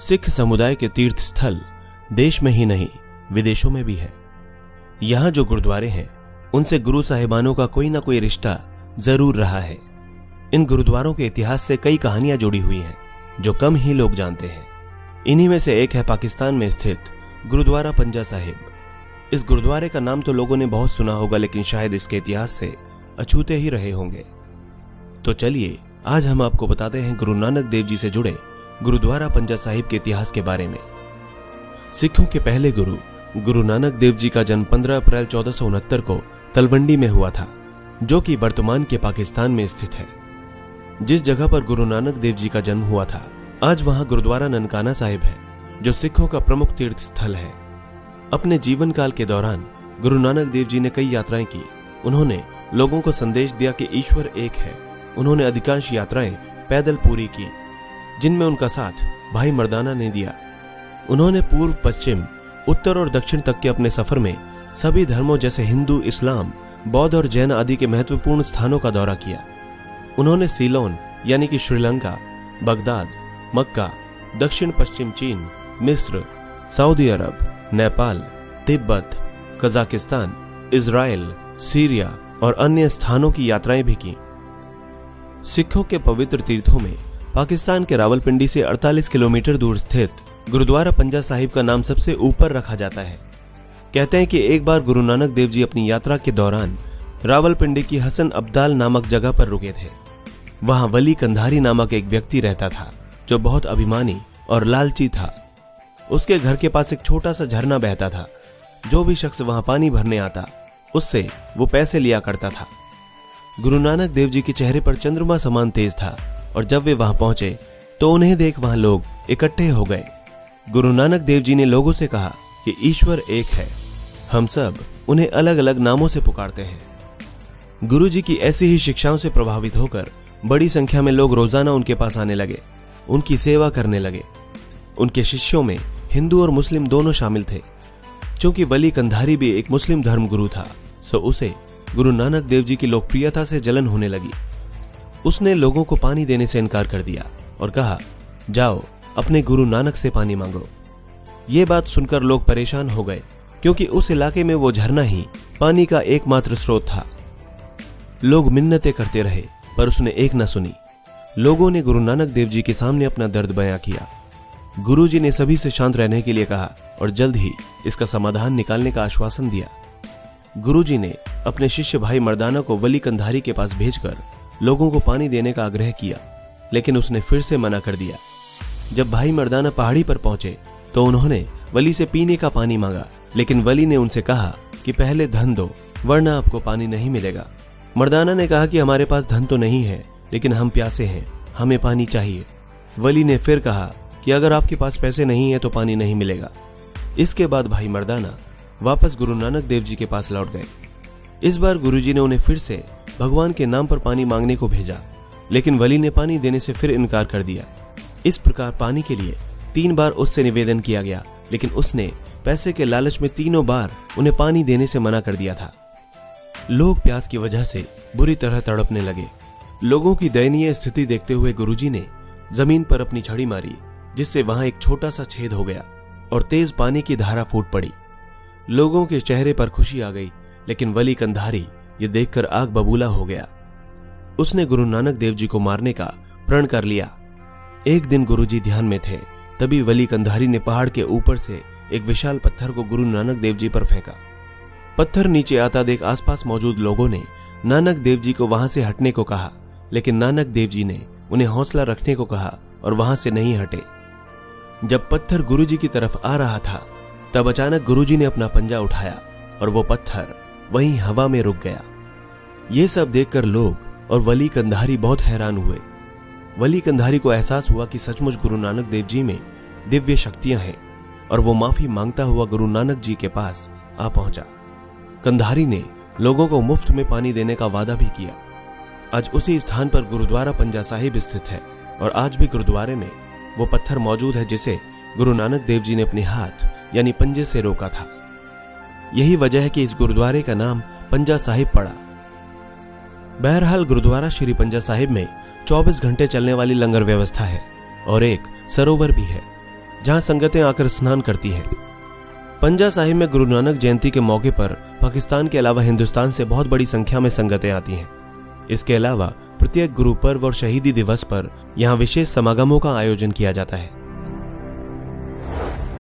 सिख समुदाय के तीर्थ स्थल देश में ही नहीं विदेशों में भी है। यहां जो गुरुद्वारे हैं उनसे गुरु साहिबानों का कोई ना कोई रिश्ता जरूर रहा है। इन गुरुद्वारों के इतिहास से कई कहानियां जुड़ी हुई हैं जो कम ही लोग जानते हैं। इन्हीं में से एक है पाकिस्तान में स्थित गुरुद्वारा पंजा साहिब। इस गुरुद्वारे का नाम तो लोगों ने बहुत सुना होगा, लेकिन शायद इसके इतिहास से अछूते ही रहे होंगे। तो चलिए आज हम आपको बताते हैं गुरु नानक देव जी से जुड़े गुरुद्वारा पंजा साहिब के इतिहास के बारे में। सिखों के पहले गुरु नानक देव जी का जन्म 15 अप्रैल 1469 को तलवंडी में हुआ था, जो कि वर्तमान के पाकिस्तान में स्थित है। जिस जगह पर गुरु नानक देव जी का जन्म हुआ था, आज वहां गुरुद्वारा ननकाना साहिब है, जो सिखों का प्रमुख तीर्थ स्थल है। अपने जीवन काल के दौरान गुरु नानक देव जी ने कई यात्राएं की। उन्होंने लोगों को संदेश दिया कि ईश्वर एक है। उन्होंने अधिकांश यात्राएं पैदल पूरी की, जिनमें उनका साथ भाई मर्दाना ने दिया। उन्होंने पूर्व, पश्चिम, उत्तर और दक्षिण तक के अपने सफर में सभी धर्मों जैसे हिंदू, इस्लाम, बौद्ध और जैन आदि के महत्वपूर्ण स्थानों का दौरा किया। उन्होंने सीलोन यानी कि श्रीलंका, बगदाद, मक्का, दक्षिण पश्चिम चीन, मिस्र, सऊदी अरब, Nepal, Tibet, Kazakhstan, Israel, Syria और अन्य स्थानों की यात्राएं भी की। सिखों के पवित्र तीर्थों में पाकिस्तान के रावलपिंडी से 48 किलोमीटर दूर स्थित गुरुद्वारा पंजा साहिब का नाम सबसे ऊपर रखा जाता है। कहते हैं कि एक बार गुरु नानक देव जी अपनी यात्रा के दौरान रावलपिंडी की हसन अब्दाल नामक जगह पर रुके थे। वहां वली कंधारी नामक एक व्यक्ति रहता था, जो बहुत अभिमानी और लालची था। उसके घर के पास एक छोटा सा झरना बहता था। जो भी शख्स वहां पानी भरने आता, उससे वो पैसे लिया करता था। गुरु नानक देव जी के चेहरे पर चंद्रमा समान तेज था, और जब वे वहां पहुंचे तो उन्हें देख वहां लोग इकट्ठे हो गए। गुरु नानक देव जी ने लोगों से कहा कि ईश्वर एक है, हम सब उन्हें अलग अलग नामों से पुकारते हैं। गुरु जी की ऐसी ही शिक्षाओं से प्रभावित होकर बड़ी संख्या में लोग रोजाना उनके पास आने लगे, उनकी सेवा करने लगे। उनके शिष्यों में हिंदू और मुस्लिम दोनों शामिल थे। चूंकि वली कंधारी भी एक मुस्लिम धर्म गुरु था, सो उसे गुरु नानक देव जी की लोकप्रियता से जलन होने लगी। उसने लोगों को पानी देने से इनकार कर दिया और कहा, जाओ अपने गुरु नानक से पानी मांगो। ये बात सुनकर लोग परेशान हो गए, क्योंकि उस इलाके में वो झरना ही पानी का एकमात्र स्रोत था। लोग मिन्नतें करते रहे, पर उसने एक न सुनी। लोगों ने गुरु नानक देव जी के सामने अपना दर्द बयां किया। गुरु जी ने सभी से शांत रहने के लिए कहा और जल्द ही इसका समाधान निकालने का आश्वासन दिया। गुरु जी ने अपने शिष्य भाई मर्दाना को वली कंधारी के पास भेजकर लोगों को पानी देने का आग्रह किया, लेकिन उसने फिर से मना कर दिया। जब भाई मर्दाना पहाड़ी पर पहुंचे तो उन्होंने वली से पीने का पानी मांगा, लेकिन वली ने उनसे कहा कि पहले धन दो, वरना आपको पानी नहीं मिलेगा। मर्दाना ने कहा कि हमारे पास धन तो नहीं है, लेकिन हम प्यासे हैं, हमें पानी चाहिए। वली ने फिर कहा कि अगर आपके पास पैसे नहीं है तो पानी नहीं मिलेगा। इसके बाद भाई मर्दाना वापस गुरु नानक देव जी के पास लौट गए। इस बार गुरु जी ने उन्हें फिर से भगवान के नाम पर पानी मांगने को भेजा, लेकिन वली ने पानी देने से फिर इनकार कर दिया। इस प्रकार पानी के लिए 3 बार उससे निवेदन किया गया, लेकिन उसने पैसे के लालच में तीनों बार उन्हें पानी देने से मना कर दिया था। लोग प्यास की वजह से बुरी तरह तड़पने लगे। लोगों की दयनीय स्थिति देखते हुए गुरुजी ने जमीन पर अपनी छड़ी मारी, जिससे वहां एक छोटा सा छेद हो गया और तेज पानी की धारा फूट पड़ी। लोगों के चेहरे पर खुशी आ गई, लेकिन वली कंधारी ये देखकर आग बबूला हो गया। उसने गुरु नानक देव जी को मारने का प्रण कर लिया। एक दिन गुरुजी ध्यान में थे, तभी वली कंधारी ने पहाड़ के ऊपर से एक विशाल पत्थर को गुरु नानक देव जी पर फेंका। पत्थर नीचे आता देख आसपास मौजूद लोगों ने नानक देव जी को वहां से हटने को कहा, लेकिन नानक देव जी ने उन्हें हौसला रखने को कहा और वहां से नहीं हटे। जब पत्थर गुरुजी की तरफ आ रहा था, तब अचानक गुरुजी ने अपना पंजा उठाया और वो पत्थर वहीं हवा में रुक गया। ये सब देखकर लोग और वली कंधारी बहुत हैरान हुए। वली कंधारी को एहसास हुआ कि सचमुच गुरु नानक देव जी में दिव्य शक्तियां हैं, और वो माफी मांगता हुआ गुरु नानक जी के पास आ पहुंचा। कंधारी ने लोगों को मुफ्त में पानी देने का वादा भी किया। आज उसी स्थान पर गुरुद्वारा पंजा साहिब स्थित है, और आज भी गुरुद्वारे में वो पत्थर मौजूद है जिसे गुरु नानक देव जी ने अपने हाथ यानी पंजे से रोका था। यही वजह है कि इस गुरुद्वारे का नाम पंजा साहिब पड़ा। बहरहाल गुरुद्वारा श्री पंजा साहिब में 24 घंटे चलने वाली लंगर व्यवस्था है और एक सरोवर भी है, जहां संगतें आकर स्नान करती हैं। पंजा साहिब में गुरु नानक जयंती के मौके पर पाकिस्तान के अलावा हिंदुस्तान से बहुत बड़ी संख्या में संगतें आती हैं। इसके अलावा प्रत्येक गुरु पर्व और शहीदी दिवस पर यहां विशेष समागमों का आयोजन किया जाता है।